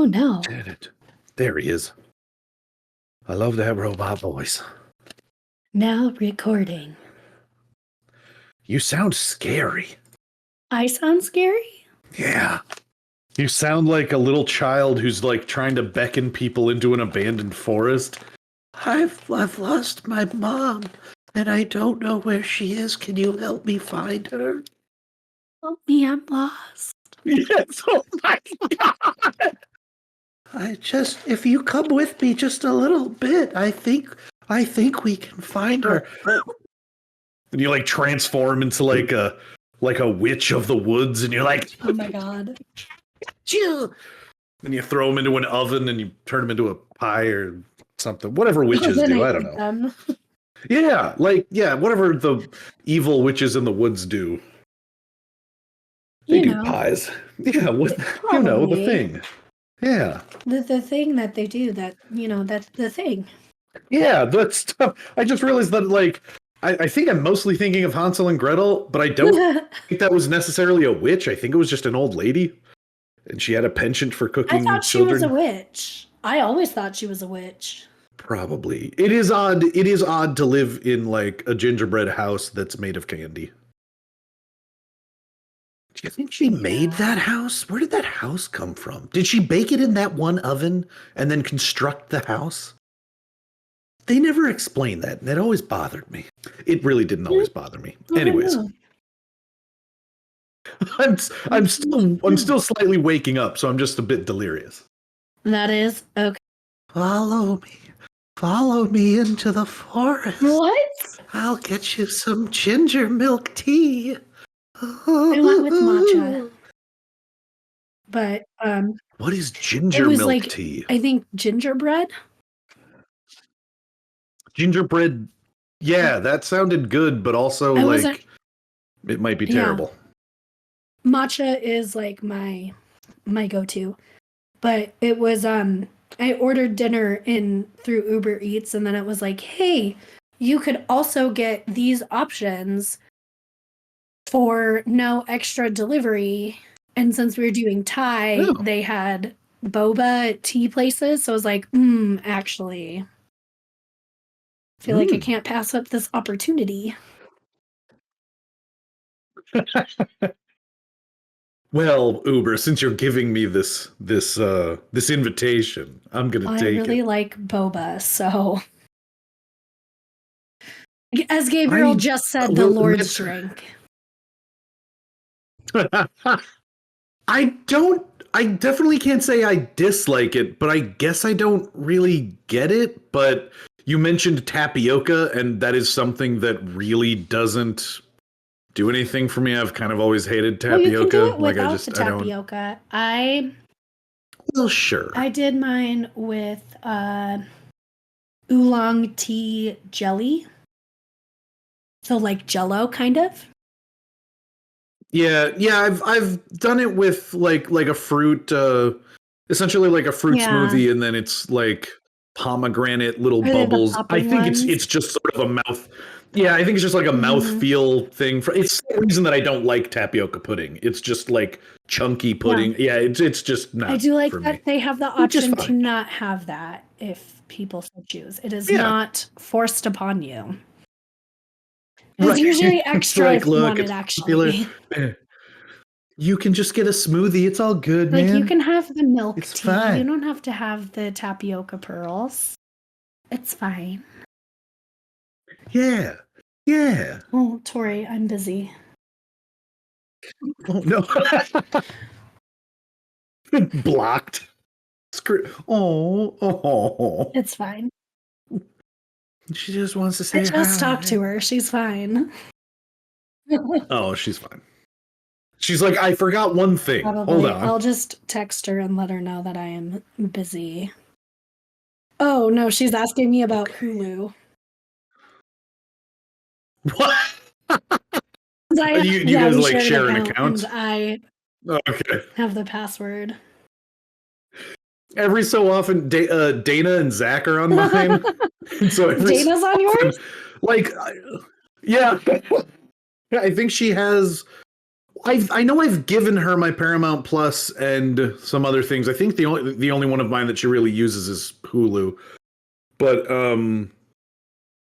Oh no. Damn it. There he is. I love that robot voice. Now recording. You sound scary. I sound scary? Yeah. You sound like a little child who's like trying to beckon people into an abandoned forest. I've lost my mom, and I don't know where she is. Can you help me find her? Help me, I'm lost. Yes, oh my god! If you come with me just a little bit, I think we can find her. And you like transform into like a witch of the woods, and you're like, oh my god. Chew! And you throw them into an oven, and you turn them into a pie or something. Whatever witches do, I don't know. Yeah, whatever the evil witches in the woods do. They do pies. Yeah, the thing. Yeah. The thing that they do, that's the thing. Yeah, that stuff. I just realized that, like, I think I'm mostly thinking of Hansel and Gretel, but I don't think that was necessarily a witch. I think it was just an old lady, and she had a penchant for cooking children. I thought she was a witch. I always thought she was a witch. Probably. It is odd. It is odd to live in, like, a gingerbread house that's made of candy. Do you think she made that house? Where did that house come from? Did she bake it in that one oven and then construct the house? They never explained that, and it always bothered me. It really didn't always bother me. Anyways, I'm still slightly waking up, so I'm just a bit delirious. That is okay. Follow me into the forest. What? I'll get you some ginger milk tea. I went with matcha. But what is ginger milk tea? I think gingerbread. Gingerbread, yeah, that sounded good, but also it might be terrible. Matcha is like my go-to, but it was I ordered dinner through Uber Eats, and then it was like, hey, you could also get these options for no extra delivery. And since we were doing Thai, they had boba tea places, so I was like, actually. I feel like I can't pass up this opportunity. Well, Uber, since you're giving me this invitation, I'm gonna take it. I really like boba, so as Gabriel just said, the Lord's drink. I definitely can't say I dislike it, but I guess I don't really get it. But you mentioned tapioca, and that is something that really doesn't do anything for me. I've kind of always hated tapioca. Well, you can do it without the tapioca. Well, sure. I did mine with oolong tea jelly. So like Jell-O, kind of. Yeah, I've done it with like a fruit, essentially like a fruit smoothie, and then it's like pomegranate little bubbles. I think it's just sort of a mouth. Yeah, I think it's just like a mouthfeel thing. It's the reason that I don't like tapioca pudding. It's just like chunky pudding. Yeah, it's just not. I do like that they have the option to not have that if people so choose. It is not forced upon you. It's usually extra if you want it, actually. You can just get a smoothie. It's all good, man. Like, you can have the milk tea. Fine. You don't have to have the tapioca pearls. It's fine. Yeah. Oh, Tori, I'm busy. Oh, no. Blocked. Oh. It's fine. She just wants to say hi. Just talk to her. She's fine. Oh, she's fine. She's like, I forgot one thing. Probably. Hold on. I'll just text her and let her know that I am busy. Oh, no, she's asking me about Hulu. What? You guys like share an account? I have the password. Every so often, Dana and Zach are on mine. So Dana's on yours? Like, yeah. I think she has. I know I've given her my Paramount Plus and some other things. I think the only one of mine that she really uses is Hulu. But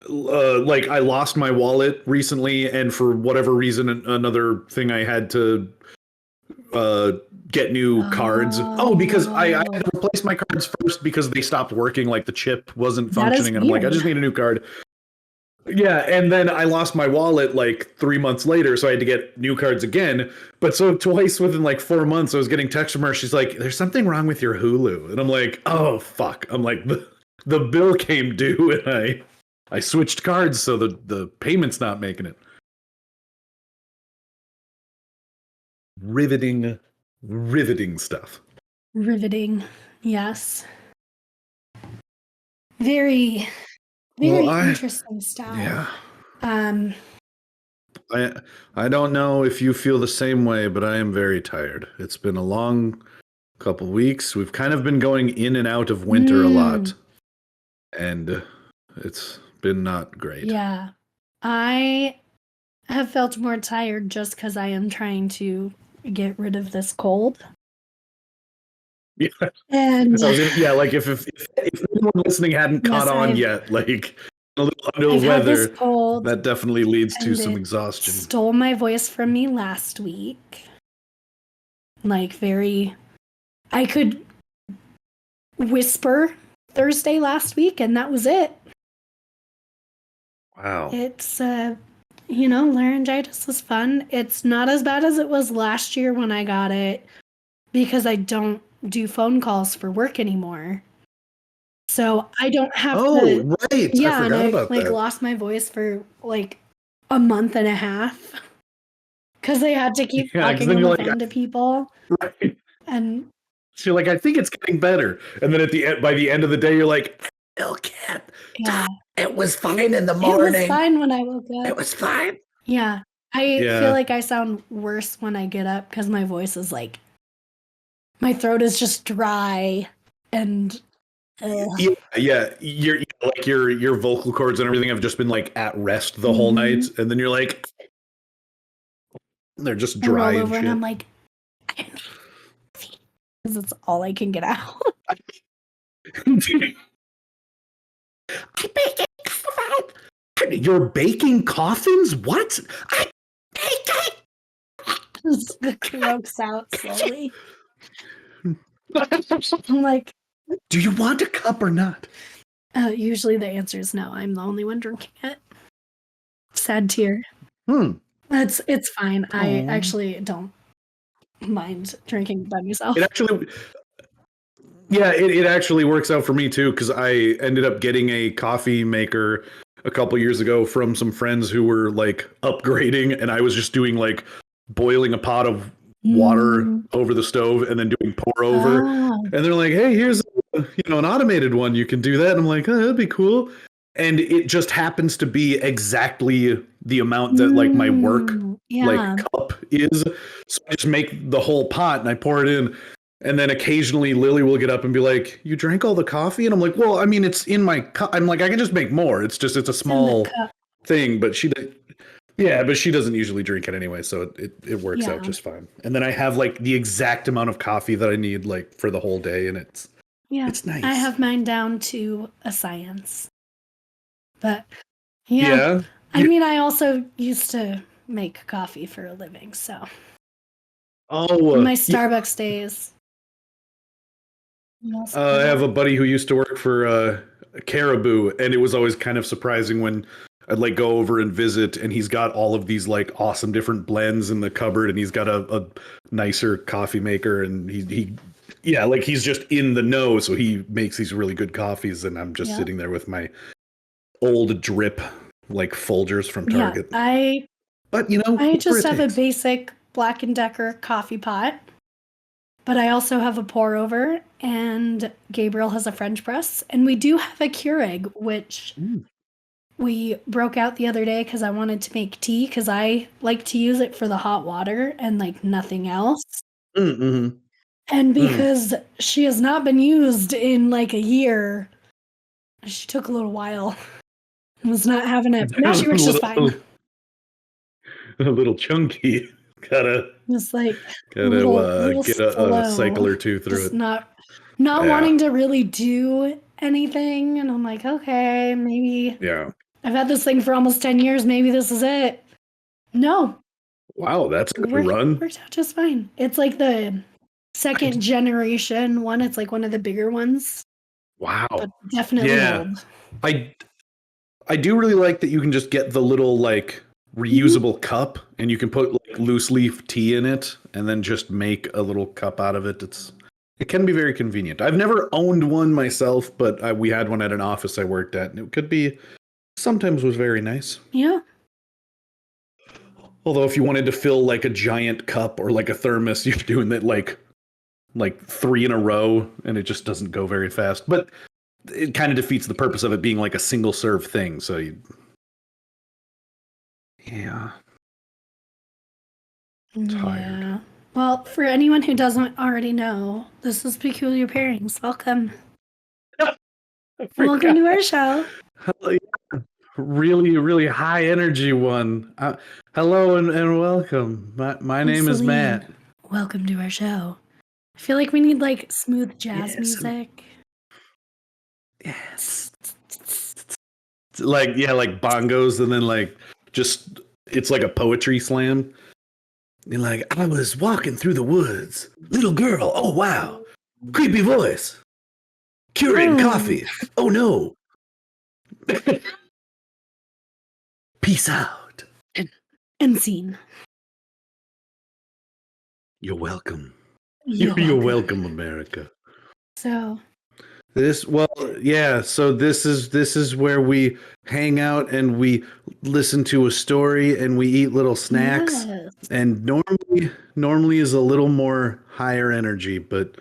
like I lost my wallet recently, and for whatever reason, another thing I had to get new cards. Oh, because I had to replace my cards first because they stopped working. Like the chip wasn't functioning, and I'm like, I just need a new card. Yeah, and then I lost my wallet like 3 months later, so I had to get new cards again. But so twice within like 4 months, I was getting texts from her. She's like, "There's something wrong with your Hulu," and I'm like, "Oh fuck!" I'm like, the bill came due, and I switched cards, so the payment's not making it. Riveting stuff. Riveting, yes. Very interesting stuff. Yeah. Um, I don't know if you feel the same way, but I am very tired. It's been a long couple weeks. We've kind of been going in and out of winter a lot, and it's been not great. Yeah. I have felt more tired just because I am trying to get rid of this cold. Yeah. And yeah, like if anyone listening hadn't caught on yet, like a little under the weather, cold, that definitely leads to some exhaustion. Stole my voice from me last week. Like I could whisper Thursday last week, and that was it. Wow. It's laryngitis is fun. It's not as bad as it was last year when I got it because I don't do phone calls for work anymore. So I don't have to. Oh, right. Yeah, I forgot about that. Lost my voice for like a month and a half because I had to keep talking on the phone to people. Right. And so you're like, I think it's getting better. And then by the end of the day, you're like, it was fine in the morning. It was fine when I woke up. It was fine. Yeah. I feel like I sound worse when I get up because my voice is like, my throat is just dry and yeah. Your vocal cords and everything have just been like at rest the whole night, and then you're like, they're just dry and shit. And I'm like, because it's all I can get out. You're baking coffins? What? I'm baking. Just croaks out slowly. I'm like, do you want a cup or not? Usually the answer is no. I'm the only one drinking it. Sad tear. It's fine. Aww. I actually don't mind drinking by myself. It actually works out for me too, because I ended up getting a coffee maker a couple years ago from some friends who were like upgrading, and I was just doing like boiling a pot of water over the stove and then doing pour over. And they're like, hey, here's an automated one. You can do that. And I'm like, oh, that'd be cool. And it just happens to be exactly the amount that like my work like cup is. So I just make the whole pot and I pour it in. And then occasionally Lily will get up and be like, you drank all the coffee? And I'm like, well, I mean, it's in my cup. I'm like, I can just make more. It's a small thing, but she doesn't usually drink it anyway. So it works out just fine. And then I have like the exact amount of coffee that I need like for the whole day. And it's nice. I have mine down to a science. But I mean, I also used to make coffee for a living. So my Starbucks days. I have a buddy who used to work for Caribou, and it was always kind of surprising when I'd like go over and visit, and he's got all of these like awesome different blends in the cupboard, and he's got a nicer coffee maker, and he's just in the know, so he makes these really good coffees, and I'm just sitting there with my old drip like Folgers from Target. I just have a basic Black & Decker coffee pot. But I also have a pour over, and Gabriel has a French press, and we do have a Keurig, which we broke out the other day because I wanted to make tea because I like to use it for the hot water and like nothing else. And because she has not been used in like a year, she took a little while. Was not having it. Now she works just fine. A little chunky. Gotta Just like little get a cycle slow, or two through just it. not wanting to really do anything. And I'm like, okay, maybe I've had this thing for almost 10 years. Maybe this is it. No. Wow, that's a good run. Worked out just fine. It's like the second generation one. It's like one of the bigger ones. Wow. But definitely old. I do really like that you can just get the little like reusable cup and you can put like loose leaf tea in it and then just make a little cup out of it. It can be very convenient. I've never owned one myself, but we had one at an office I worked at, and it could be sometimes was very nice. Yeah. Although if you wanted to fill like a giant cup or like a thermos, you're doing that like 3 in a row, and it just doesn't go very fast. But it kind of defeats the purpose of it being like a single serve thing. So yeah. Tired. Yeah. Well, for anyone who doesn't already know, this is Peculiar Pairings. Welcome. Welcome to our show. Really, really high energy one. Hello and welcome. My name is Matt. Welcome to our show. I feel like we need like smooth jazz music. Yes. Like bongos, and then like just it's like a poetry slam. And like, I was walking through the woods, little girl. Oh wow, creepy voice. Curating coffee. Oh no. Peace out. End scene. You're welcome. You're welcome, America. So so this is where we hang out and we listen to a story and we eat little snacks. Yes. And normally is a little more higher energy, but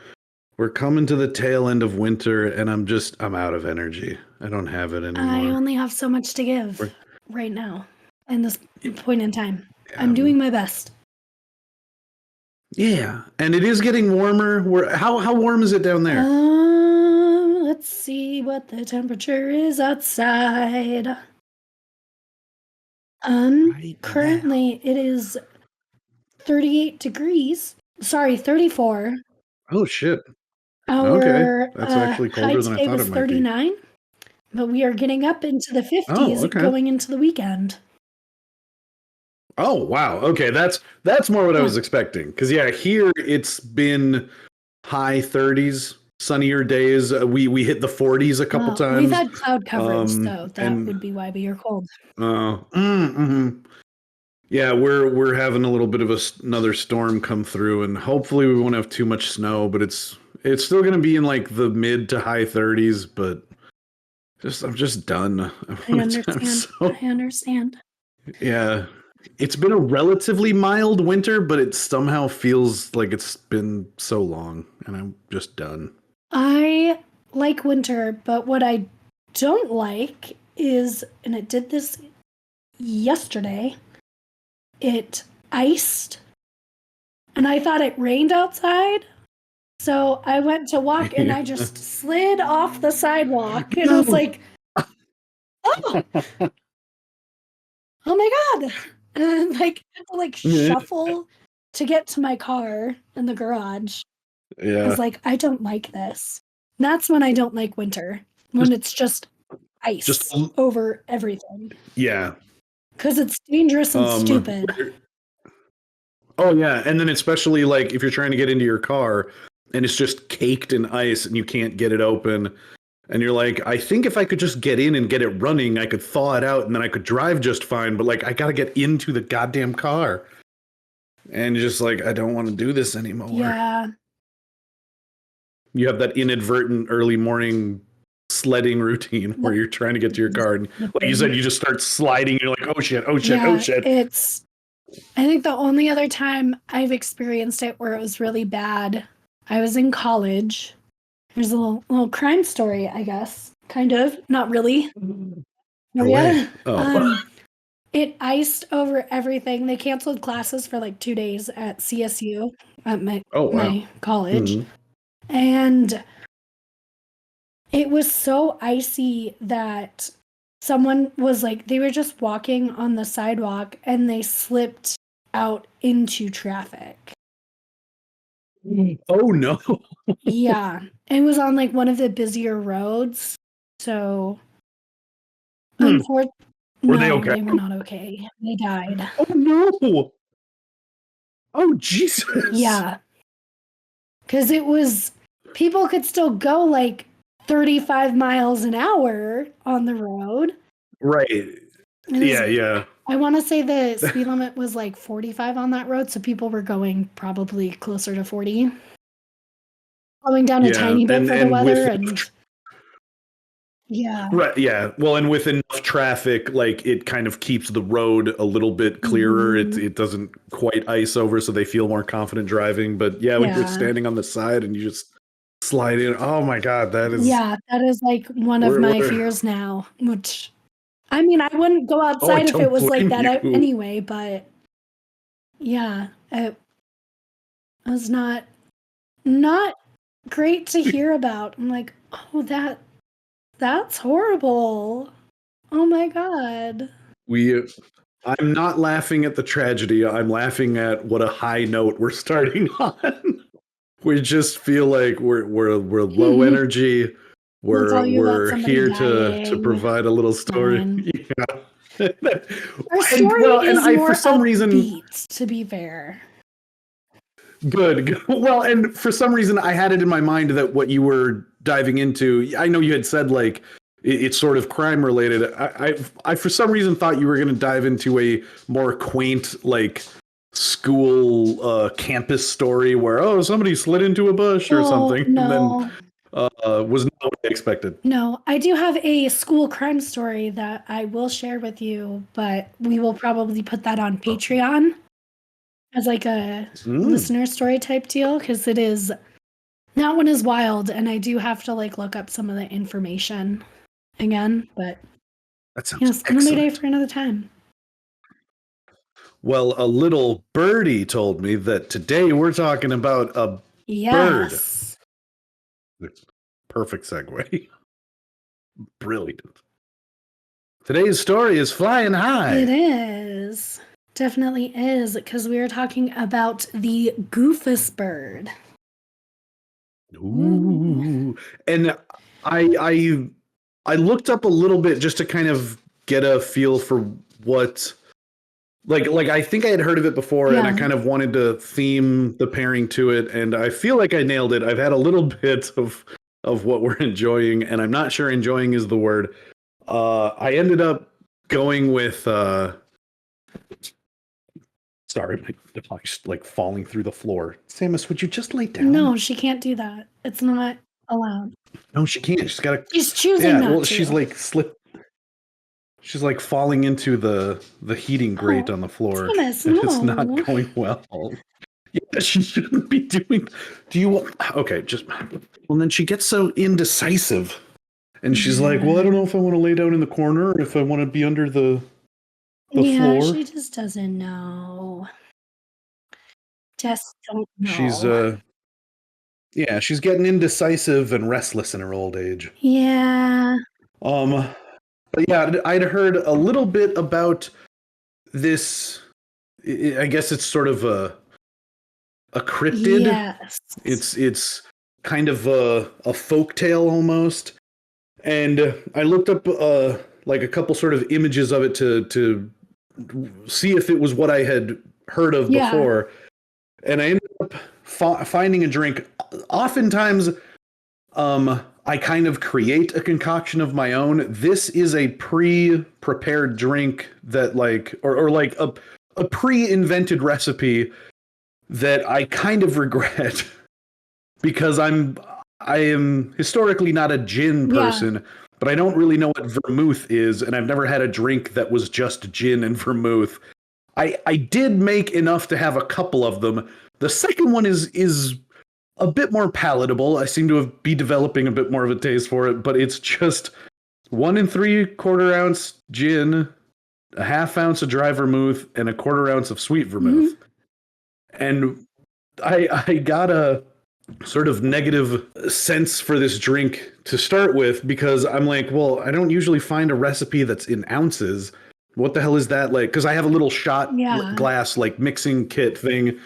we're coming to the tail end of winter and I'm out of energy. I don't have it anymore. I only have so much to give right now in this point in time. I'm doing my best. Yeah, and it is getting warmer. How warm is it down there? Let's see what the temperature is outside. Currently it is 38 degrees. Sorry, 34. Oh shit. Our that's actually colder than I thought it might 39, be. But we are getting up into the 50s going into the weekend. Oh wow. Okay, that's more what I was expecting. Because here it's been high 30s, sunnier days. We hit the 40s a couple times. We've had cloud coverage, so that would be why we are cold. Yeah, we're having a little bit of another storm come through, and hopefully we won't have too much snow. But it's still going to be in like the mid to high 30s. But I'm just done. I understand. Yeah. It's been a relatively mild winter, but it somehow feels like it's been so long, and I'm just done. I like winter, but what I don't like is, and it did this yesterday, it iced, and I thought it rained outside, so I went to walk, and I just slid off the sidewalk, and I was like, oh my God. And I had to shuffle to get to my car in the garage. Yeah. I was like, I don't like this. And that's when I don't like winter. When it's just ice over everything. Yeah. Because it's dangerous and stupid. Oh yeah. And then especially like if you're trying to get into your car and it's just caked in ice and you can't get it open. And you're like, I think if I could just get in and get it running, I could thaw it out and then I could drive just fine. But like, I got to get into the goddamn car. And you're just like, I don't want to do this anymore. Yeah. You have that inadvertent early morning sledding routine where you're trying to get to your car. And like you said, you just start sliding. You're like, oh shit. I think the only other time I've experienced it where it was really bad, I was in college. There's a little crime story, I guess. Kind of. Not really. Yeah. It iced over everything. They canceled classes for like 2 days at CSU, at my college. Mm-hmm. And it was so icy that someone was like, they were just walking on the sidewalk and they slipped out into traffic. Oh no. Yeah. It was on like one of the busier roads. So unfortunately, Were they no, okay? they were not okay. They died. Oh no. Oh Jesus. Yeah. Because it was, people could still go like 35 miles an hour on the road. Right. Yeah. I want to say the speed limit was like 45 on that road, so people were going probably closer to 40. Slowing down a tiny bit for the weather and yeah. Right, yeah. Well, and with enough traffic, like it kind of keeps the road a little bit clearer. It doesn't quite ice over, so they feel more confident driving. But yeah, when you're standing on the side and you just slide in, oh my God, that is that is like one of my fears now. Which, I mean, I wouldn't go outside if it was like that anyway. But yeah, it was not great to hear about. I'm like, oh, that's horrible. Oh my God. I'm not laughing at the tragedy. I'm laughing at what a high note we're starting on. We just feel like we're low energy. We're here to provide a little story. Yeah. Our story is more upbeat, to be fair. Good. Well, and for some reason, I had it in my mind that what you were diving into, I know you had said like it's sort of crime related. I for some reason thought you were going to dive into a more quaint, like school campus story where somebody slid into a bush or something, no. and then was not what I expected. No, I do have a school crime story that I will share with you, but we will probably put that on Patreon as like a listener story type deal, because that one is wild, and I do have to like look up some of the information again, but that sounds another day for another time. Well, a little birdie told me that today we're talking about a bird. Perfect segue. Brilliant. Today's story is flying high. It is. Definitely is, because we are talking about the Goofus bird. Ooh. And I looked up a little bit just to kind of get a feel for what like I think I had heard of it before, and I kind of wanted to theme the pairing to it, and I feel like I nailed it. I've had a little bit of what we're enjoying, and I'm not sure enjoying is the word. I ended up going with sorry, my dog's like falling through the floor. Samus, would you just lay down? No, she can't do that. It's not allowed. No, she can't. She's choosing not to. She's like She's like falling into the heating grate on the floor. Samus, and it's not going well. Yeah, she shouldn't be doing. Do you want? Okay, well, then she gets so indecisive, and she's like, "Well, I don't know if I want to lay down in the corner or if I want to be under the floor." She just doesn't know. Just don't know. She's getting indecisive and restless in her old age. Yeah. But yeah, I'd heard a little bit about this. I guess it's sort of a cryptid. Yes. It's kind of a folk tale almost. And I looked up like a couple sort of images of it to see if it was what I had heard of before. And I ended up finding a drink. Oftentimes, I kind of create a concoction of my own. This is a pre-prepared drink that like, or like a pre-invented recipe that I kind of regret because I am historically not a gin person, but I don't really know what vermouth is, and I've never had a drink that was just gin and vermouth. I did make enough to have a couple of them. The second one is a bit more palatable. I seem to be developing a bit more of a taste for it, but it's just 1 3/4 ounce gin, a 1/2 ounce of dry vermouth, and a 1/4 ounce of sweet vermouth. And I got a sort of negative sense for this drink to start with because I'm like, well, I don't usually find a recipe that's in ounces, what the hell is that? Like, because I have a little shot Yeah. glass like mixing kit thing.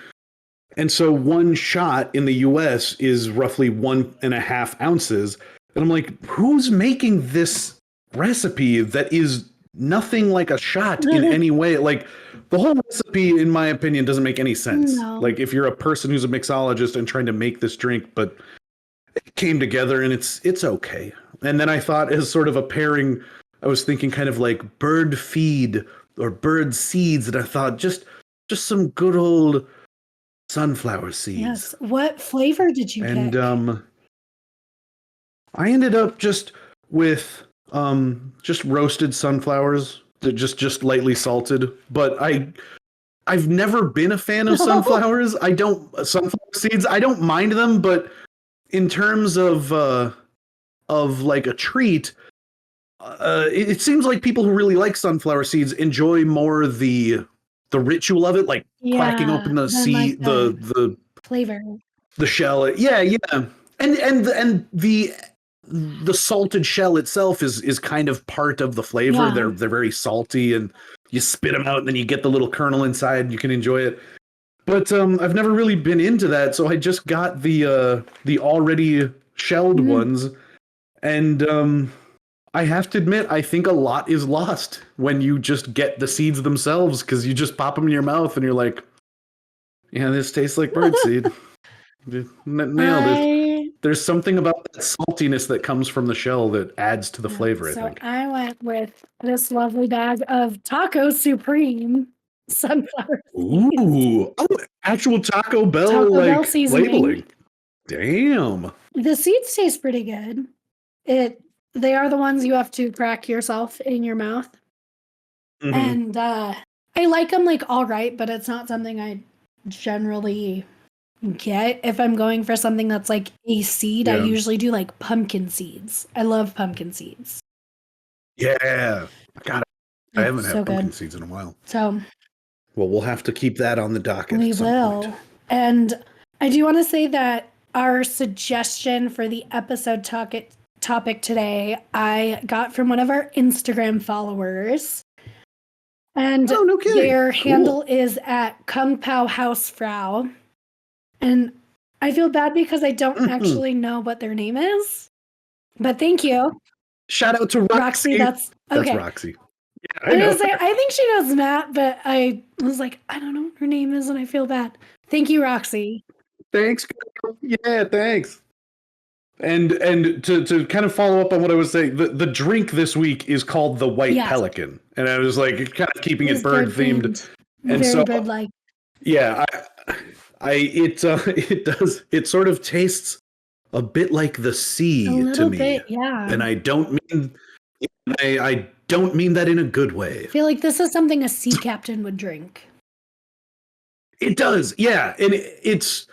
And so one shot in the US is roughly 1.5 ounces. And I'm like, who's making this recipe that is nothing like a shot in any way? Like, the whole recipe, in my opinion, doesn't make any sense. No. Like, if you're a person who's a mixologist and trying to make this drink, but it came together and it's okay. And then I thought, as sort of a pairing, I was thinking kind of like bird feed or bird seeds. And I thought, just some good old sunflower seeds. Yes. What flavor did you and pick? I ended up just with just roasted sunflowers, that just lightly salted. But I've never been a fan of sunflowers. Sunflower seeds. I don't mind them, but in terms of like a treat, it seems like people who really like sunflower seeds enjoy more the ritual of it, like cracking open the seed, like the flavor, the shell. Yeah. And the salted shell itself is kind of part of the flavor. Yeah. They're very salty, and you spit them out, and then you get the little kernel inside, and you can enjoy it. But I've never really been into that, so I just got the already shelled ones, and I have to admit, I think a lot is lost when you just get the seeds themselves, because you just pop them in your mouth and you're like, yeah, this tastes like birdseed. Nailed it. There's something about that saltiness that comes from the shell that adds to the flavor, I think. So I went with this lovely bag of Taco Supreme sunflower seeds. Ooh, actual Taco Bell like labeling. Damn. The seeds taste pretty good. They are the ones you have to crack yourself in your mouth. Mm-hmm. And I like them like all right, but it's not something I generally get. If I'm going for something that's like a seed, I usually do like pumpkin seeds. I love pumpkin seeds. Yeah. God, I haven't had pumpkin seeds in a while. So, well, we'll have to keep that on the docket. We will. Point. And I do want to say that our suggestion for the episode topic today, I got from one of our Instagram followers. And their handle is at Kung Pao Hausfrau. And I feel bad because I don't actually know what their name is. But thank you. Shout out to Roxy. That's okay. That's Roxy. Yeah, I think she knows Matt, but I was like, I don't know what her name is, and I feel bad. Thank you, Roxy. Thanks. Yeah, thanks. And to kind of follow up on what I was saying, the drink this week is called the White Pelican, and I was like kind of keeping it bird themed, and very bird-like. Yeah, it sort of tastes a bit like the sea to me. Bit, yeah. And I don't mean that in a good way. I feel like this is something a sea captain would drink. It does, yeah, and it's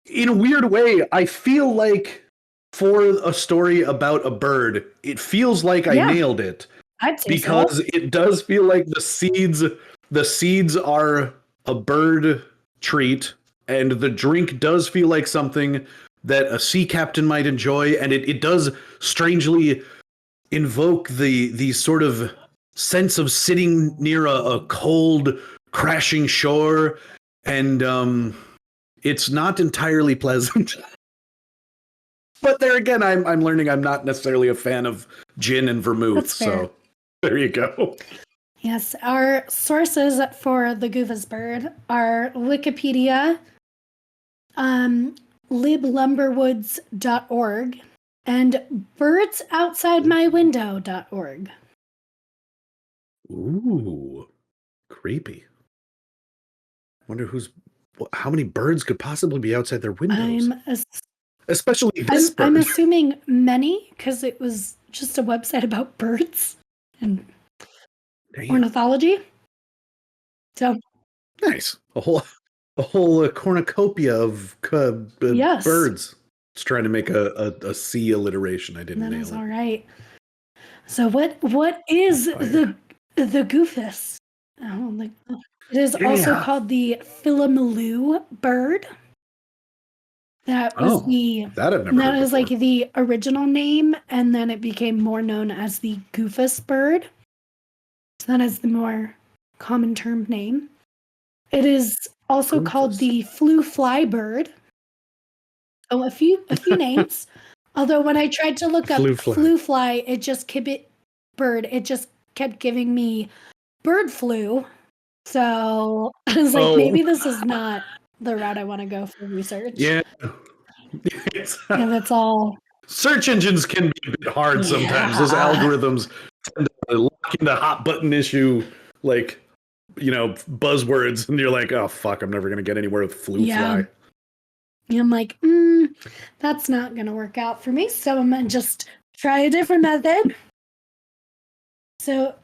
in a weird way. I feel like for a story about a bird, it feels like I nailed it. I'd say because it does feel like the seeds are a bird treat, and the drink does feel like something that a sea captain might enjoy, and it does strangely invoke the sort of sense of sitting near a cold, crashing shore, and it's not entirely pleasant. But there again, I'm learning I'm not necessarily a fan of gin and vermouth, so there you go. Yes, our sources for the Goofus bird are Wikipedia, liblumberwoods.org, and birdsoutsidemywindow.org. Ooh, creepy. Wonder how many birds could possibly be outside their windows? Especially this bird. I'm assuming many, because it was just a website about birds and ornithology. So nice. A whole cornucopia of birds. It's trying to make a C alliteration. I didn't nail it. All right. So what is the Goofus? It is also called the Philomelu bird. That was that is like the original name, and then it became more known as the Goofus bird. So that is the more common term name. It is also called the flu fly bird. Oh, a few names. Although when I tried to look up flu fly, it just kept giving me bird flu. So I was like, maybe this is not the route I want to go for research. Yeah. If it's all search engines can be a bit hard sometimes. Those algorithms tend to lock into hot button issue, like, buzzwords, and you're like, oh fuck, I'm never gonna get anywhere with flu fly. I'm like, that's not gonna work out for me, so I'm gonna just try a different method. So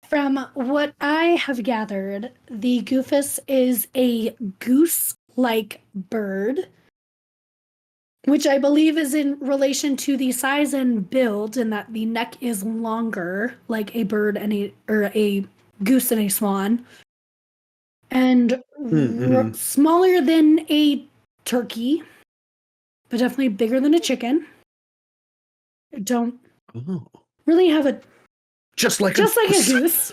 from what I have gathered, the Goofus is a goose-like bird, which I believe is in relation to the size and build, and that the neck is longer, like a bird and a goose and a swan, and smaller than a turkey, but definitely bigger than a chicken. Don't really have a just like a goose.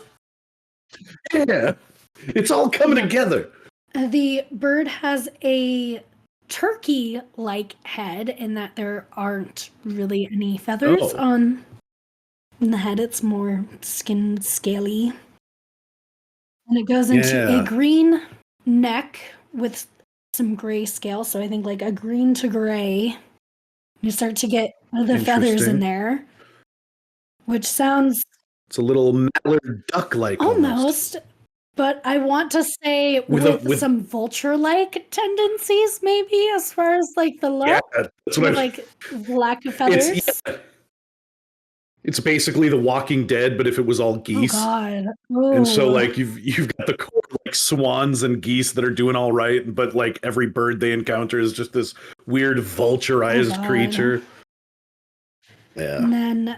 Yeah, it's all coming together. The bird has a turkey-like head in that there aren't really any feathers on the head. It's more skin scaly. And it goes into a green neck with some gray scale. So I think like a green to gray. You start to get the feathers in there, which sounds... It's a little mallard duck-like almost. But I want to say with some vulture-like tendencies, maybe, as far as like the look. Yeah, that's what like lack of feathers. It's basically The Walking Dead, but if it was all geese. Oh God! And so like you've got the core like swans and geese that are doing all right, but like every bird they encounter is just this weird vulturized creature. Yeah. And then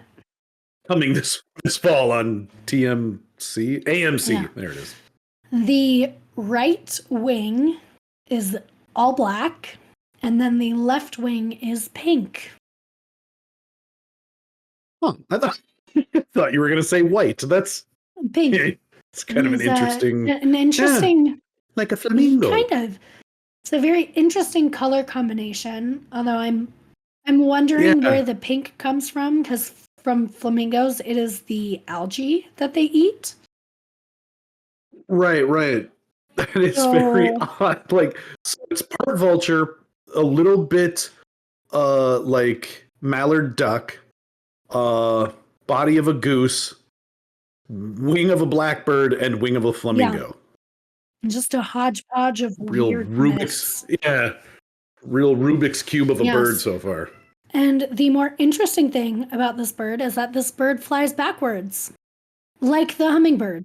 coming this fall on AMC. Yeah. There it is. The right wing is all black, and then the left wing is pink. Huh, I thought you were going to say white. That's pink. Yeah, it's kind of an interesting... like a flamingo. Kind of. It's a very interesting color combination, although I'm wondering where the pink comes from, because from flamingos, it is the algae that they eat. Right. That is very odd. Like, so it's part vulture, a little bit like mallard duck, body of a goose, wing of a blackbird, and wing of a flamingo. Yeah. Just a hodgepodge of real weirdness. Real Rubik's Cube of a bird so far. And the more interesting thing about this bird is that this bird flies backwards, like the hummingbird.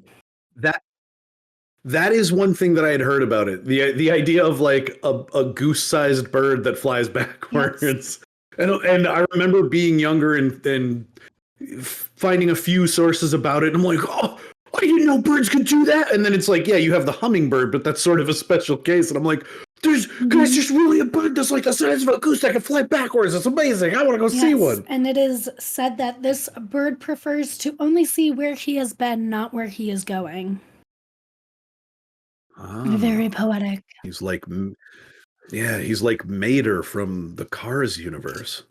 That is one thing that I had heard about it. The idea of like a goose-sized bird that flies backwards. Yes. And I remember being younger and finding a few sources about it. And I'm like, oh, I didn't know birds could do that. And then it's like, yeah, you have the hummingbird, but that's sort of a special case. And I'm like, guys, there's really a bird that's like the size of a goose that can fly backwards. It's amazing. I want to go see one. And it is said that this bird prefers to only see where he has been, not where he is going. Very poetic. He's like Mater from the Cars universe.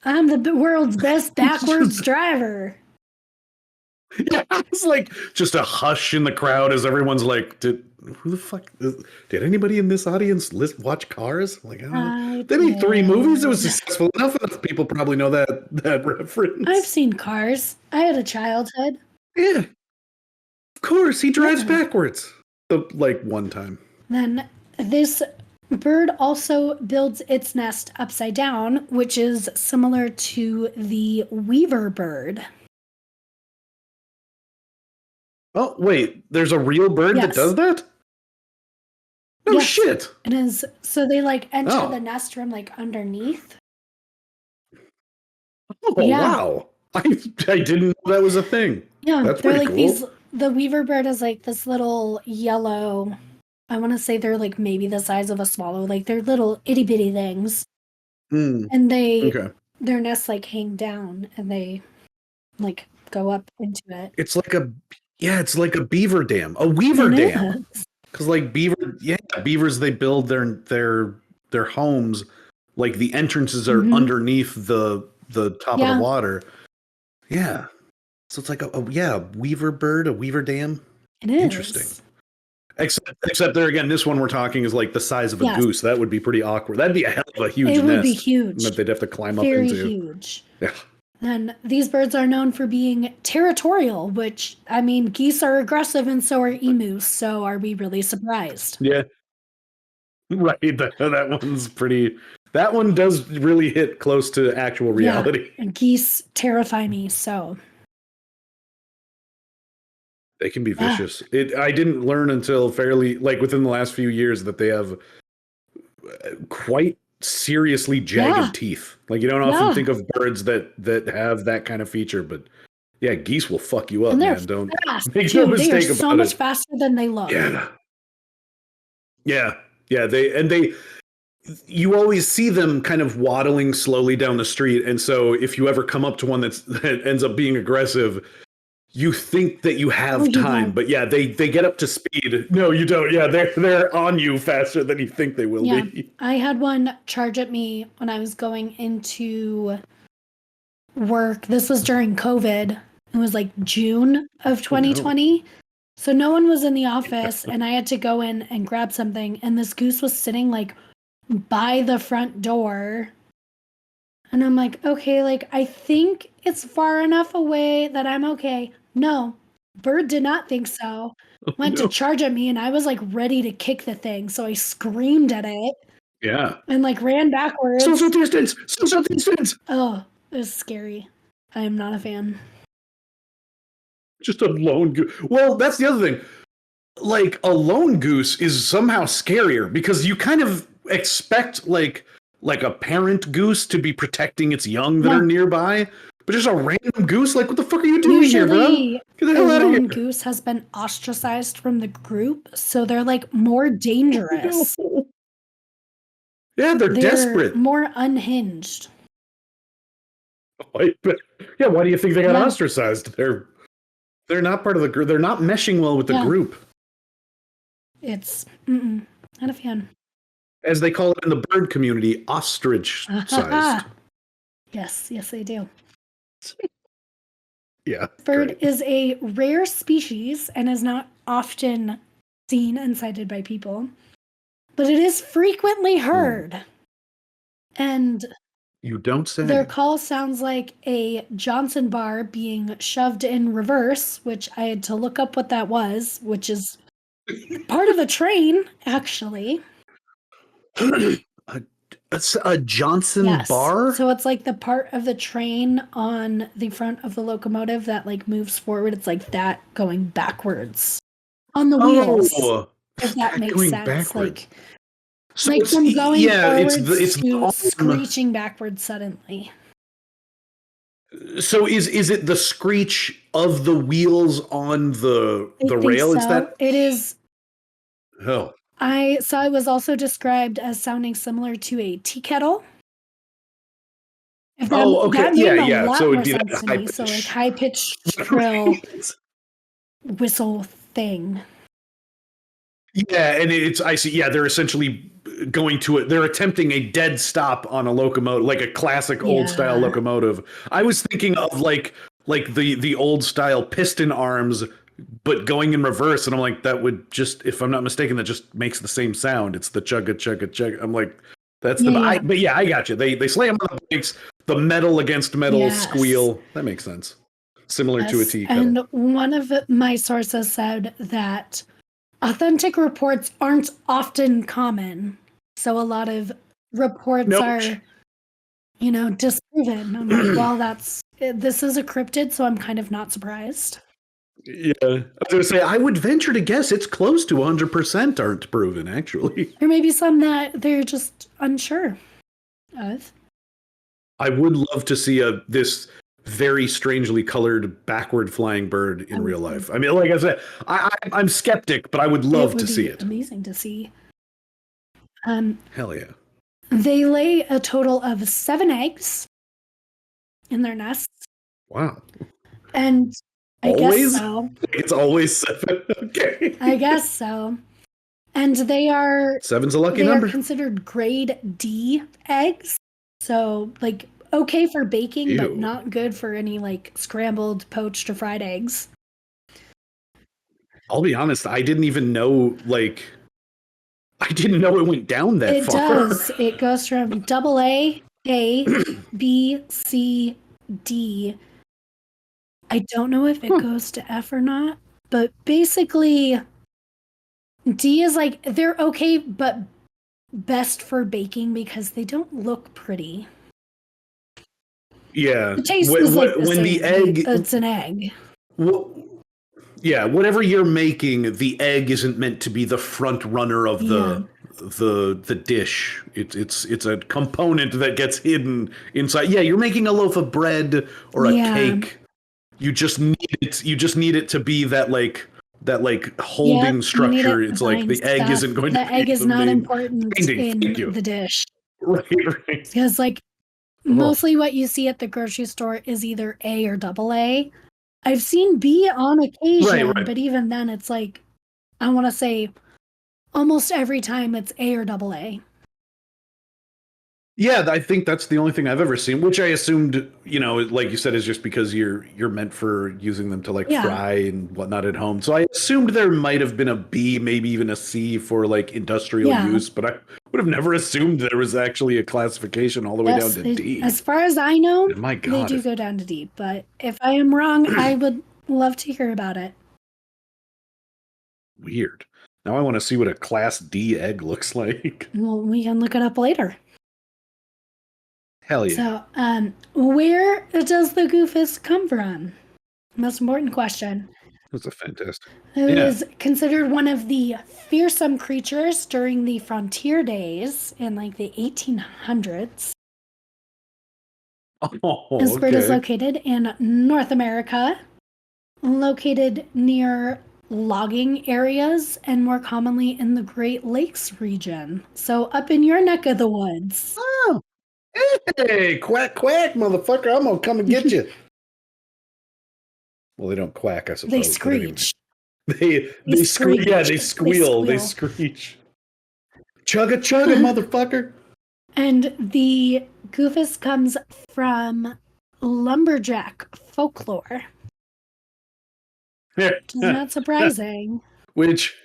I'm the world's best backwards driver. Yeah, it's like just a hush in the crowd as everyone's like, who the fuck? Did anybody in this audience watch Cars? Like, they made 3 movies. It was successful enough. Enough people probably know that reference. I've seen Cars. I had a childhood. Yeah, of course. He drives backwards. Like one time. Then this bird also builds its nest upside down, which is similar to the weaver bird. Oh, wait, there's a real bird that does that? No shit. It is. So they like enter the nest from like underneath. Oh, wow. I didn't know that was a thing. Yeah, that's pretty cool. The weaver bird is like this little yellow, I want to say they're like maybe the size of a swallow. Like they're little itty bitty things. And their nests like hang down and they like go up into it. It's like a Yeah, it's like a beaver dam, a weaver dam. Because like beavers, they build their homes, like the entrances are underneath the top of the water. Yeah, so it's like a weaver bird, a weaver dam. It is interesting. Except there again, this one we're talking is like the size of a goose. That would be pretty awkward. That'd be a hell of a huge nest. It would be huge. That they'd have to climb up into. Very huge. Yeah. And these birds are known for being territorial, which, I mean, geese are aggressive and so are emus. So are we really surprised? Yeah. Right. That one's pretty. That one does really hit close to actual reality. Yeah. And geese terrify me. So they can be vicious. I didn't learn until fairly, like within the last few years, that they have quite seriously jagged teeth. Like you don't often think of birds that have that kind of feature, but yeah, geese will fuck you up, and man. Don't make no mistake about it. They are so much faster than they look. Yeah. You always see them kind of waddling slowly down the street, and so if you ever come up to one that ends up being aggressive, you think that you have time, but yeah, they get up to speed. No, you don't. Yeah, they're on you faster than you think they will be. I had one charge at me when I was going into work. This was during COVID. It was like June of 2020. Oh, no. So no one was in the office and I had to go in and grab something, and this goose was sitting like by the front door. And I'm like, okay, like I think it's far enough away that I'm okay. No, bird did not think so. Went to charge at me and I was like ready to kick the thing. So I screamed at it. Yeah. And like ran backwards. Social distance! Social distance! Oh, it was scary. I am not a fan. Just a lone goose. Well, that's the other thing. Like a lone goose is somehow scarier because you kind of expect like a parent goose to be protecting its young that are nearby. But just a random goose, like, what the fuck are you doing here, bro? Get the hell out of here. Goose has been ostracized from the group, so they're like more dangerous. Yeah, they're desperate. More unhinged. Yeah, why do you think they got ostracized? They're not part of the group. They're not meshing well with the group. It's not a fan. As they call it in the bird community, ostrich-sized. Yes, they do. Yeah. Bird is a rare species and is not often seen and sighted by people, but it is frequently heard. And you don't say. Their call sounds like a Johnson bar being shoved in reverse, which I had to look up what that was, which is part of a train, actually. A Johnson bar? So it's like the part of the train on the front of the locomotive that like moves forward. It's like that going backwards on the wheels. If that makes sense. Backwards. Like, so like from going forwards it's to screeching backwards suddenly. So is it the screech of the wheels on the rail? So. Is that it is? Oh. I saw it was also described as sounding similar to a tea kettle. That, okay. That made a lot so more sense to me. So like high-pitched shrill whistle thing. Yeah, and I see. Yeah, they're essentially going to it. They're attempting a dead stop on a locomotive, like a classic old-style locomotive. I was thinking of like the old-style piston arms, but going in reverse, and I'm like, that would just, if I'm not mistaken, that just makes the same sound. It's the chugga chugga chugga. I'm like, that's but yeah, I got you. They slam on the brakes, the metal against metal squeal. That makes sense. Similar to a tea kettle. And one of my sources said that authentic reports aren't often common, so a lot of reports are, disproven. I'm like, well, this is a cryptid, so I'm kind of not surprised. Yeah, I was going to say, I would venture to guess it's close to 100% aren't proven, actually. There may be some that they're just unsure of. I would love to see this very strangely colored backward flying bird in real life. I mean, like I said, I'm skeptic, but I would love to see it. Amazing to see. Hell yeah. They lay a total of 7 eggs in their nests. Wow. And I guess so. It's always 7. Okay. I guess so. And they are 7's a lucky number. Are considered grade D eggs. So like okay for baking, but not good for any like scrambled, poached, or fried eggs. I'll be honest, I didn't even know I didn't know it went down that far. It does. It goes from AA, A, B, C, D. I don't know if it goes to F or not, but basically D is like they're okay, but best for baking because they don't look pretty. Yeah. The taste is like the same. The egg, it's an egg. Yeah, whatever you're making, the egg isn't meant to be the front runner of the dish. It's a component that gets hidden inside. Yeah, you're making a loaf of bread or a cake. You just need it. You just need it to be that holding structure. It's like the egg isn't going to be the egg is not important in the dish. Right. Because like mostly what you see at the grocery store is either A or AA. I've seen B on occasion, but even then it's like, I want to say almost every time it's A or AA. Yeah, I think that's the only thing I've ever seen, which I assumed, like you said, is just because you're meant for using them to fry and whatnot at home. So I assumed there might have been a B, maybe even a C for industrial use, but I would have never assumed there was actually a classification all the way down to D. As far as I know, my God, they do go down to D, but if I am wrong, I would love to hear about it. Weird. Now I want to see what a Class D egg looks like. Well, we can look it up later. Hell yeah. So, where does the Goofus come from? Most important question. That's a fantastic. It was considered one of the fearsome creatures during the frontier days in the 1800s. This bird is located in North America, located near logging areas, and more commonly in the Great Lakes region. So up in your neck of the woods. Oh. Hey, quack, quack, motherfucker. I'm going to come and get you. Well, they don't quack, I suppose. They screech. Anyway. They screech. Yeah, they squeal. They screech. Chugga, chugga, motherfucker. And the Goofus comes from lumberjack folklore. Not surprising. Which,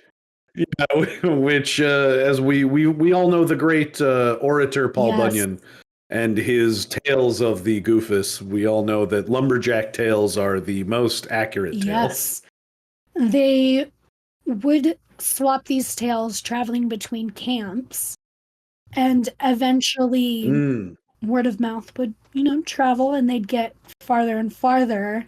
as we all know, the great orator Paul Bunyan and his tales of the Goofus, we all know that lumberjack tales are the most accurate tales. Yes. They would swap these tales traveling between camps, and eventually word of mouth would, travel, and they'd get farther and farther.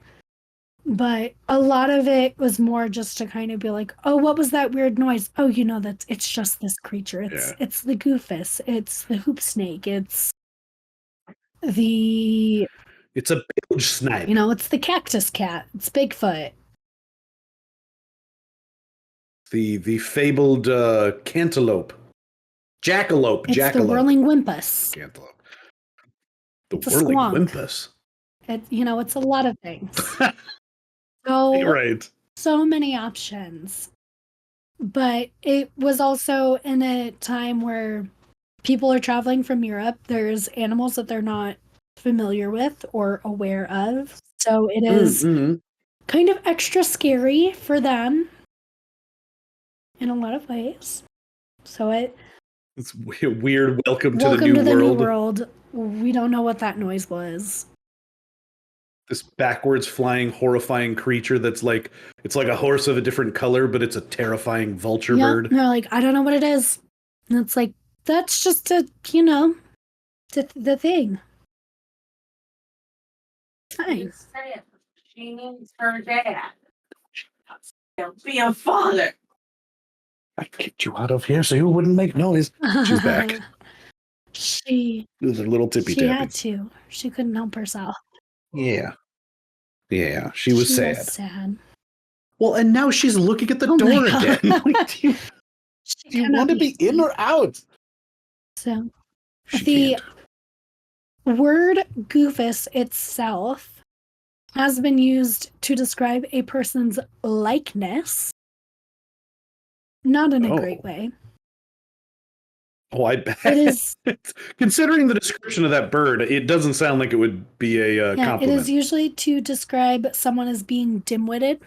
But a lot of it was more just to kind of be like, oh, what was that weird noise? Oh, it's just this creature. It's the Goofus. It's the hoop snake. It's a bilge snipe. It's the cactus cat. It's Bigfoot. The fabled cantaloupe. Jackalope. It's the whirling whimpus. Cantaloupe. The whirling whimpus. It's a lot of things. So many options. But it was also in a time where people are traveling from Europe. There's animals that they're not familiar with or aware of. So it is kind of extra scary for them in a lot of ways. So it's weird. Welcome to the new world. We don't know what that noise was. This backwards flying, horrifying creature that's it's like a horse of a different color, but it's a terrifying vulture bird. And they're like, I don't know what it is. And it's like, that's just the thing. Fine. She needs her dad. Be a father. I kicked you out of here so you wouldn't make noise. She's back. She was a little tippy tappy. She had to. She couldn't help herself. Yeah. Yeah, she was sad. Sad. Well, and now she's looking at the door again. Do you want to be in or out? So, the word Goofus itself has been used to describe a person's likeness. Not in a great way. Oh, I bet. It is. Considering the description of that bird, it doesn't sound like it would be a compliment. It is usually to describe someone as being dim-witted,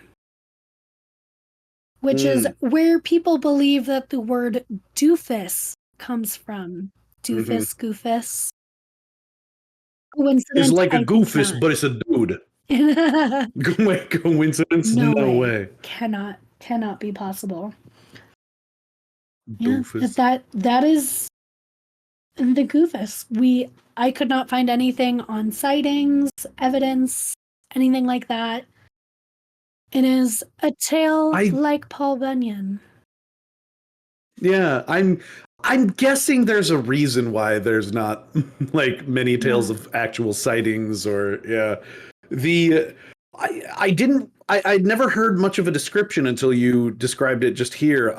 which is where people believe that the word doofus comes from. Doofus, goofus. Coincidence? It's like a goofus, but it's a dude. Coincidence? No way. Cannot be possible. Goofus. Yeah, that is the Goofus. I could not find anything on sightings, evidence, anything like that. It is a tale like Paul Bunyan. Yeah, I'm guessing there's a reason why there's not like many tales of actual sightings or I'd never heard much of a description until you described it just here.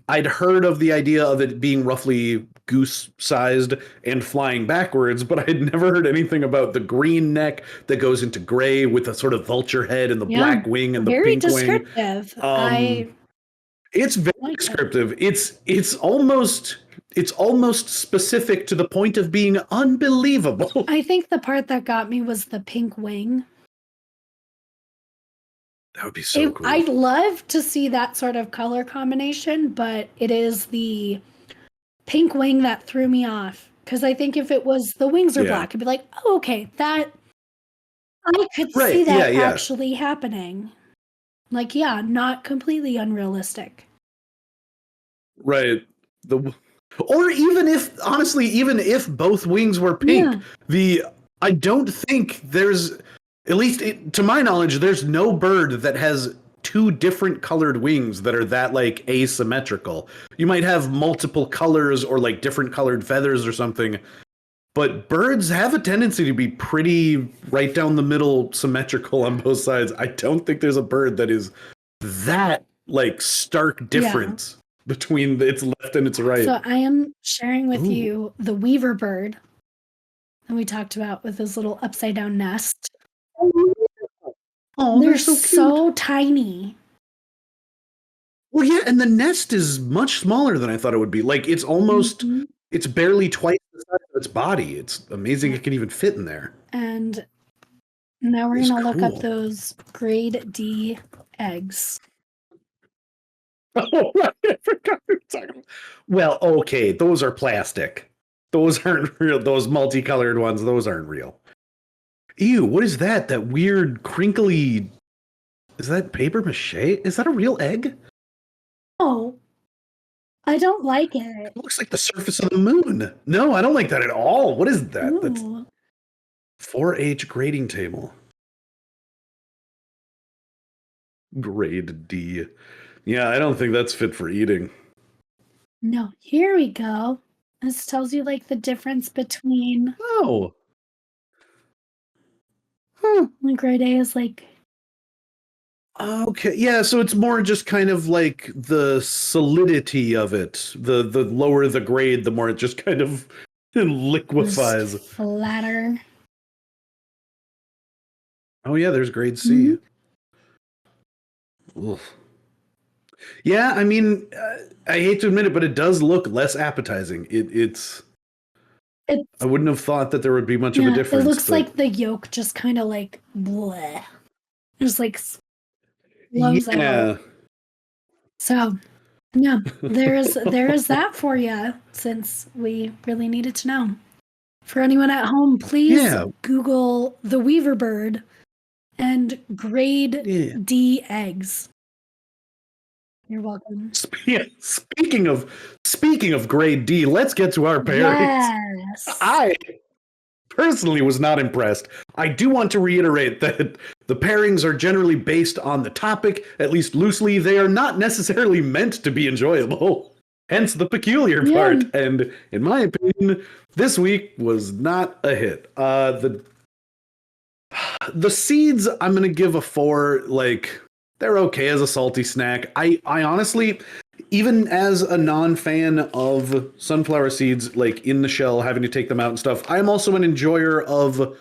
I'd heard of the idea of it being roughly goose-sized and flying backwards, but I'd never heard anything about the green neck that goes into gray with a sort of vulture head and the black wing and the pink wing. Very descriptive. It's very descriptive. It's almost specific to the point of being unbelievable. I think the part that got me was the pink wing. That would be so cool. I'd love to see that sort of color combination, but it is the pink wing that threw me off. Because I think if it was the wings are black, I'd be like, oh, okay, that I could see that actually happening. Like, not completely unrealistic. Right. Or even if both wings were pink, I don't think there's, at least to my knowledge, there's no bird that has two different colored wings that are that like asymmetrical. You might have multiple colors or like different colored feathers or something, but birds have a tendency to be pretty right down the middle symmetrical on both sides. I don't think there's a bird that is that like stark difference between its left and its right. So I am sharing with you the weaver bird that we talked about with his little upside down nest. Oh, they're so tiny. Well, yeah, and the nest is much smaller than I thought it would be. Like, it's almost, it's barely twice the size of its body. It's amazing it can even fit in there. And now we're going to look up those grade D eggs. Oh, right. I forgot we were talking about. Well, okay, those are plastic. Those aren't real. Those multicolored ones, those aren't real. Ew, what is that? That weird crinkly... Is that paper mache? Is that a real egg? Oh, I don't like it. It looks like the surface of the moon. No, I don't like that at all. What is that? Ooh. That's 4-H grading table. Grade D. Yeah, I don't think that's fit for eating. No, here we go. This tells you like the difference between... Oh. The grade A is like... Okay, yeah, so it's more just kind of like the solidity of it. The lower the grade, the more it just kind of liquefies. Just flatter. Oh yeah, there's grade C. Yeah, I mean, I hate to admit it, but it does look less appetizing. It's I wouldn't have thought that there would be much of a difference. It looks like the yolk just kind of like bleh. Just like out. So yeah, there is that for you, since we really needed to know. For anyone at home, please Google the weaver bird and grade D eggs. You're welcome. Speaking of grade D, let's get to our pairings. Yes. I personally was not impressed. I do want to reiterate that the pairings are generally based on the topic, at least loosely. They are not necessarily meant to be enjoyable. Hence the peculiar part. And in my opinion, this week was not a hit. The seeds, I'm going to give a 4. Like, they're okay as a salty snack. I honestly, even as a non-fan of sunflower seeds, like in the shell, having to take them out and stuff, I'm also an enjoyer of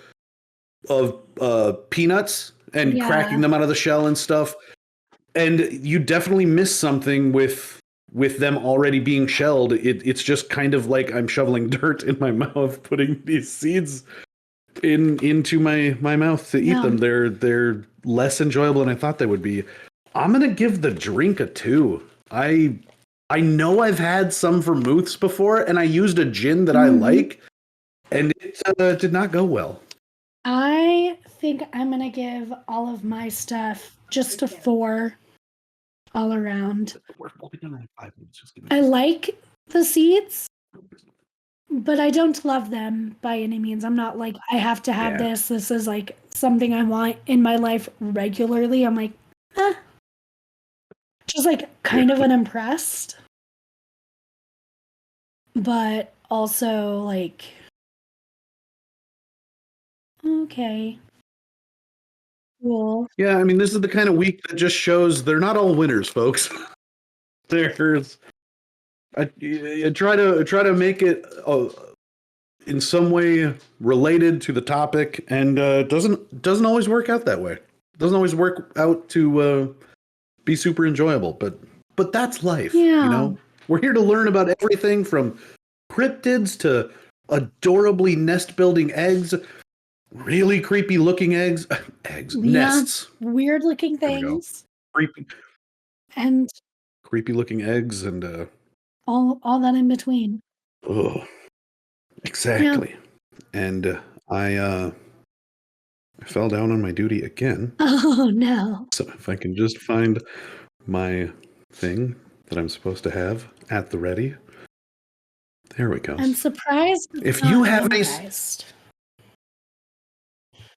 peanuts and cracking them out of the shell and stuff. And you definitely miss something with them already being shelled. It's just kind of like I'm shoveling dirt in my mouth, putting these seeds into my mouth to eat them. They're less enjoyable than I thought they would be. I'm gonna give the drink a 2. I know I've had some vermouths before, and I used a gin that I like, and it did not go well. I think I'm gonna give all of my stuff just a 4 all around. I like the seeds, but I don't love them by any means. I'm not like, I have to have this. This is like something I want in my life regularly. I'm like, just like kind of unimpressed, but also like, okay, cool. Yeah, I mean, this is the kind of week that just shows they're not all winners, folks. There's, I try to make it in some way related to the topic, and doesn't always work out that way. It doesn't always work out to be super enjoyable, but that's life. Yeah. You know, we're here to learn about everything from cryptids to adorably nest building eggs, really creepy looking eggs, nests, weird looking things, creepy and looking eggs, and all that in between. Oh, exactly. Yeah. And I fell down on my duty again. Oh no. So if I can just find my thing that I'm supposed to have at the ready. There we go. I'm surprised. If you have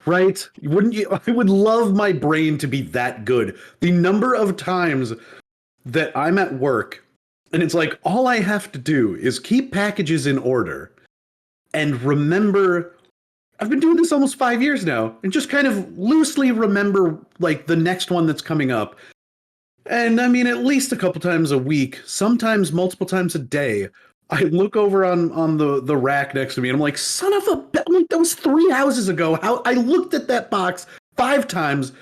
right? Wouldn't you? I would love my brain to be that good. The number of times that I'm at work and it's like, all I have to do is keep packages in order and remember. I've been doing this almost 5 years now, and just kind of loosely remember like the next one that's coming up. And I mean, at least a couple times a week, sometimes multiple times a day, I look over on the rack next to me and I'm like, son of a, that was 3 houses ago. How I looked at that box 5 times.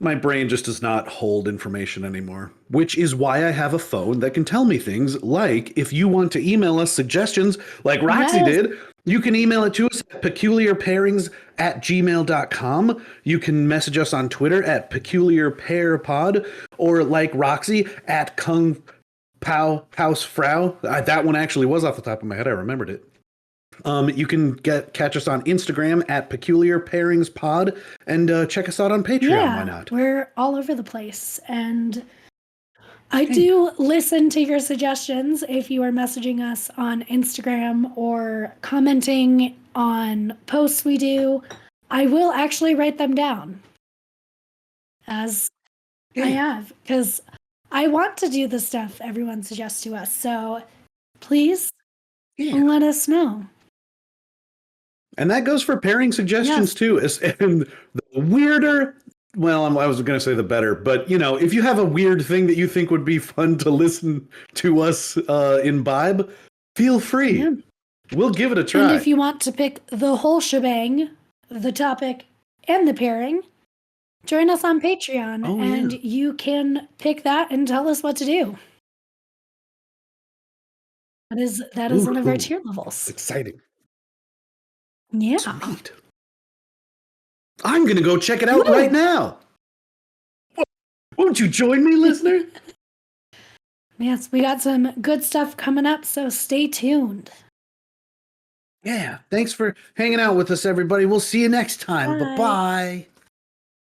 My brain just does not hold information anymore, which is why I have a phone that can tell me things like, if you want to email us suggestions like Roxy did, you can email it to us at peculiarpairings@gmail.com. You can message us on Twitter at peculiarpairspod, or like Roxy at Kung Pao House Frau. That one actually was off the top of my head. I remembered it. You can catch us on Instagram at peculiarpairingspod, and check us out on Patreon. Yeah, why not? We're all over the place, and I do listen to your suggestions if you are messaging us on Instagram or commenting on posts we do. I will actually write them down, as I have, because I want to do the stuff everyone suggests to us. So please let us know. And that goes for pairing suggestions too. And the weirder, well, I was going to say the better, but you know, if you have a weird thing that you think would be fun to listen to us imbibe, feel free. Yeah. We'll give it a try. And if you want to pick the whole shebang, the topic and the pairing, join us on Patreon, and you can pick that and tell us what to do. That is one of our tier levels. Exciting. Yeah. Sweet. I'm going to go check it out right now. Won't you join me, listener? Yes, we got some good stuff coming up, so stay tuned. Yeah. Thanks for hanging out with us, everybody. We'll see you next time. Bye-bye.